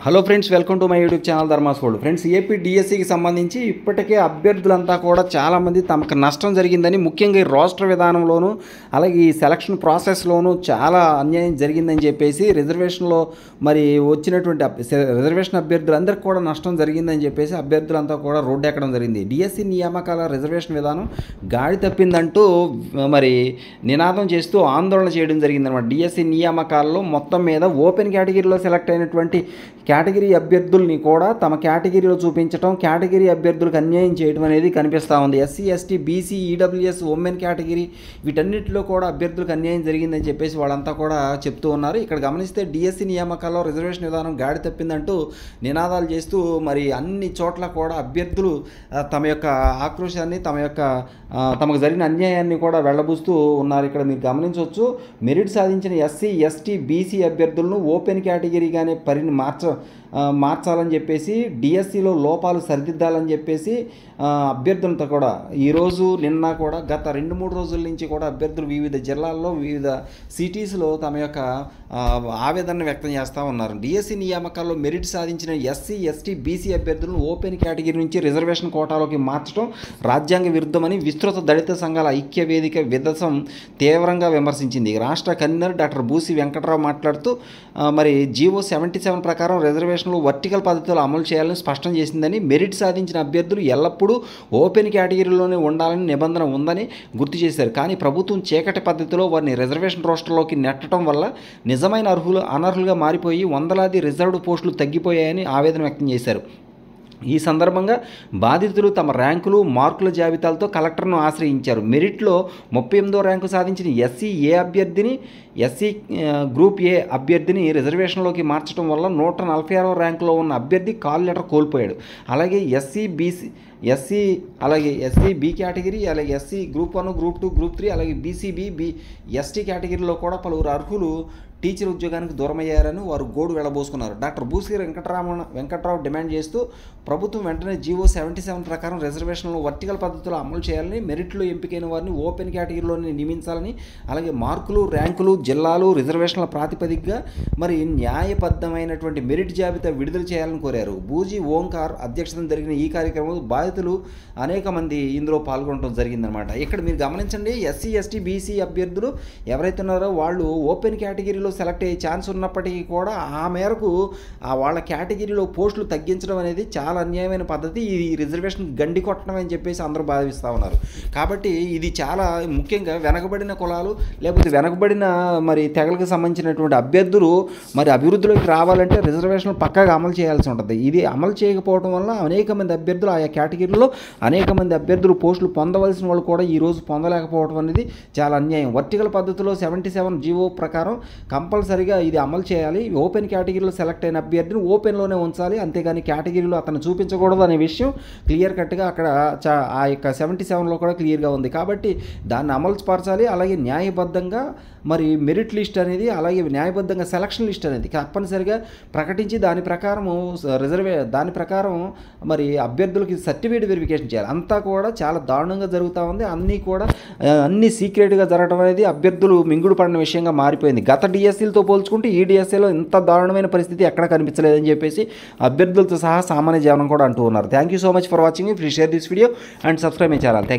Hello friends, welcome to my YouTube channel Dharma's world. Friends, AP డిఎస్సికి సంబంధించి ఇప్పటికే అభ్యర్థులంతా కూడా చాలామంది తమకు నష్టం జరిగిందని, ముఖ్యంగా ఈ రాష్ట్ర విధానంలోనూ అలాగే ఈ సెలక్షన్ ప్రాసెస్లోనూ చాలా అన్యాయం జరిగిందని చెప్పేసి రిజర్వేషన్లో మరి వచ్చినటువంటి రిజర్వేషన్ అభ్యర్థులందరికీ కూడా నష్టం జరిగిందని చెప్పేసి అభ్యర్థులంతా కూడా రోడ్డు ఎక్కడం జరిగింది. డిఎస్సి నియామకాల రిజర్వేషన్ విధానం గాడి తప్పిందంటూ మరి నినాదం చేస్తూ ఆందోళన చేయడం జరిగిందన్నమాట. డిఎస్సి నియామకాల్లో మొత్తం మీద ఓపెన్ కేటగిరీలో సెలెక్ట్ అయినటువంటి కేటగిరీ అభ్యర్థుల్ని కూడా తమ కేటగిరీలో చూపించడం, కేటగిరీ అభ్యర్థులకు అన్యాయం చేయడం అనేది కనిపిస్తూ ఉంది. SC, ST, BC, EWS, women category వీటన్నిటిలో కూడా అభ్యర్థులకు అన్యాయం జరిగిందని చెప్పేసి వాళ్ళంతా కూడా చెప్తూ ఉన్నారు. ఇక్కడ గమనిస్తే డిఎస్సి నియామకాల్లో రిజర్వేషన్ విధానం గాడి తప్పిందంటూ నినాదాలు చేస్తూ మరి అన్ని చోట్ల కూడా అభ్యర్థులు తమ యొక్క ఆక్రోశాన్ని, తమకు జరిగిన అన్యాయాన్ని కూడా వెళ్ళబూస్తూ ఉన్నారు. ఇక్కడ మీరు గమనించవచ్చు, మెరిట్ సాధించిన ఎస్సీ, ఎస్టీ, బీసీ అభ్యర్థులను ఓపెన్ కేటగిరీగానే మార్చాలని చెప్పేసి, డిఎస్సిలో లోపాలు సరిదిద్దాలని చెప్పేసి అభ్యర్థులతో కూడా ఈరోజు నిన్న కూడా గత 2-3 రోజుల నుంచి కూడా అభ్యర్థులు వివిధ జిల్లాల్లో వివిధ సిటీస్లో తమ యొక్క ఆవేదన వ్యక్తం చేస్తూ ఉన్నారు. డిఎస్సి నియామకాల్లో మెరిట్ సాధించిన ఎస్సీ, ఎస్టీ, బీసీ అభ్యర్థులను ఓపెన్ కేటగిరీ నుంచి రిజర్వేషన్ కోటాలోకి మార్చడం రాజ్యాంగ విరుద్ధమని విస్తృత దళిత సంఘాల ఐక్య వేదిక విధ్వంసం తీవ్రంగా విమర్శించింది. రాష్ట్ర కన్వీనర్ డాక్టర్ బూసి వెంకట్రావు మాట్లాడుతూ మరి జీవో 77 ప్రకారం రిజర్వేషన్లు వర్టికల్ పద్ధతిలో అమలు చేయాలని స్పష్టం చేసిందని, మెరిట్ సాధించిన అభ్యర్థులు ఎల్లప్పుడూ ఓపెన్ కేటగిరీలోనే ఉండాలని నిబంధన ఉందని గుర్తు చేశారు. కానీ ప్రభుత్వం చీకటి పద్ధతిలో వారిని రిజర్వేషన్ రోస్టర్లోకి నెట్టడం వల్ల నిజమైన అనర్హులుగా మారిపోయి వందలాది రిజర్వ్డ్ పోస్టులు తగ్గిపోయాయని ఆవేదన వ్యక్తం చేశారు. ఈ సందర్భంగా బాధితులు తమ ర్యాంకులు, మార్కుల జాబితాలతో కలెక్టర్ను ఆశ్రయించారు. మెరిట్లో 38వ ర్యాంకు సాధించిన ఎస్సీ గ్రూప్ ఏ అభ్యర్థిని రిజర్వేషన్లోకి మార్చడం వల్ల 146వ ర్యాంకులో ఉన్న అభ్యర్థి కాల్ లెటర్ కోల్పోయాడు. అలాగే ఎస్సీ బి కేటగిరీ, అలాగే ఎస్సీ గ్రూప్ 1, గ్రూప్ 2, గ్రూప్ 3, అలాగే బీసీబీ, ఎస్టీ కేటగిరీలో కూడా పలువురు అర్హులు టీచర్ ఉద్యోగానికి దూరమయ్యారని వారు గోడు వెళ్ళబోసుకున్నారు. డాక్టర్ బూసి వెంకట్రావు డిమాండ్ చేస్తూ ప్రభుత్వం వెంటనే జీవో 77 ప్రకారం రిజర్వేషన్లు వర్టికల్ పద్ధతిలో అమలు చేయాలని, మెరిట్లో ఎంపికైన వారిని ఓపెన్ కేటగిరీలోనే నియమించాలని, అలాగే మార్కులు, ర్యాంకులు, జిల్లాలు, రిజర్వేషన్ల ప్రాతిపదికగా మరి న్యాయబద్ధమైనటువంటి మెరిట్ జాబితా విడుదల చేయాలని కోరారు. బూజీ ఓంకార్ అధ్యక్షతన జరిగిన ఈ కార్యక్రమంలో బాధితులు అనేక మంది ఇందులో పాల్గొనడం జరిగిందనమాట. ఇక్కడ మీరు గమనించండి, ఎస్సీ, ఎస్టీ, బీసీ అభ్యర్థులు ఎవరైతే ఉన్నారో వాళ్ళు ఓపెన్ కేటగిరీలో సెలెక్ట్ అయ్యే ఛాన్స్ ఉన్నప్పటికీ కూడా ఆ మేరకు వాళ్ళ కేటగిరీలో పోస్టులు తగ్గించడం అనేది చాలా అన్యాయమైన పద్ధతి. ఈ రిజర్వేషన్ గండి కొట్టడం అని చెప్పేసి అందరూ భావిస్తూ ఉన్నారు. కాబట్టి ఇది చాలా ముఖ్యంగా వెనకబడిన కులాలు లేకపోతే వెనకబడిన మరి తెగలకు సంబంధించినటువంటి అభ్యర్థులు మరి అభివృద్ధిలోకి రావాలంటే రిజర్వేషన్లు పక్కాగా అమలు చేయాల్సి ఉంటుంది. ఇది అమలు చేయకపోవడం వల్ల అనేక మంది అభ్యర్థులు ఆయా కేటగిరీలో పోస్టులు పొందవలసిన వాళ్ళు కూడా ఈరోజు పొందలేకపోవడం అనేది చాలా అన్యాయం. వర్టికల్ పద్ధతిలో 77 జీవో ప్రకారం కంపల్సరీగా ఇది అమలు చేయాలి. ఓపెన్ కేటగిరీలో సెలెక్ట్ అయిన అభ్యర్థిని ఓపెన్లోనే ఉంచాలి, అంతేగాని కేటగిరీలో అతను చూపించకూడదు అనే విషయం క్లియర్ కట్గా అక్కడ ఆ యొక్క 77లో కూడా క్లియర్గా ఉంది. కాబట్టి దాన్ని అమలు పరచాలి. అలాగే న్యాయబద్ధంగా మరి మెరిట్ లిస్ట్ అనేది, అలాగే న్యాయబద్ధంగా సెలక్షన్ లిస్ట్ అనేది తప్పనిసరిగా ప్రకటించి దాని ప్రకారం మరి అభ్యర్థులకి సర్టిఫికేట్ వెరిఫికేషన్ చేయాలి. అంతా కూడా చాలా దారుణంగా జరుగుతూ ఉంది. అన్నీ సీక్రెట్గా జరగడం అనేది అభ్యర్థులు మింగుడు పడిన విషయంగా మారిపోయింది. గత డిఎస్సీలతో పోల్చుకుంటే ఈ డిఎస్సీలో ఇంత దారుణమైన పరిస్థితి ఎక్కడ కనిపించలేదని చెప్పేసి అభ్యర్థులతో సహా సామాన్య జనం కూడా అంటూ ఉన్నారు. Thank you so much for watching. Please share this video and subscribe my channel. Thank you.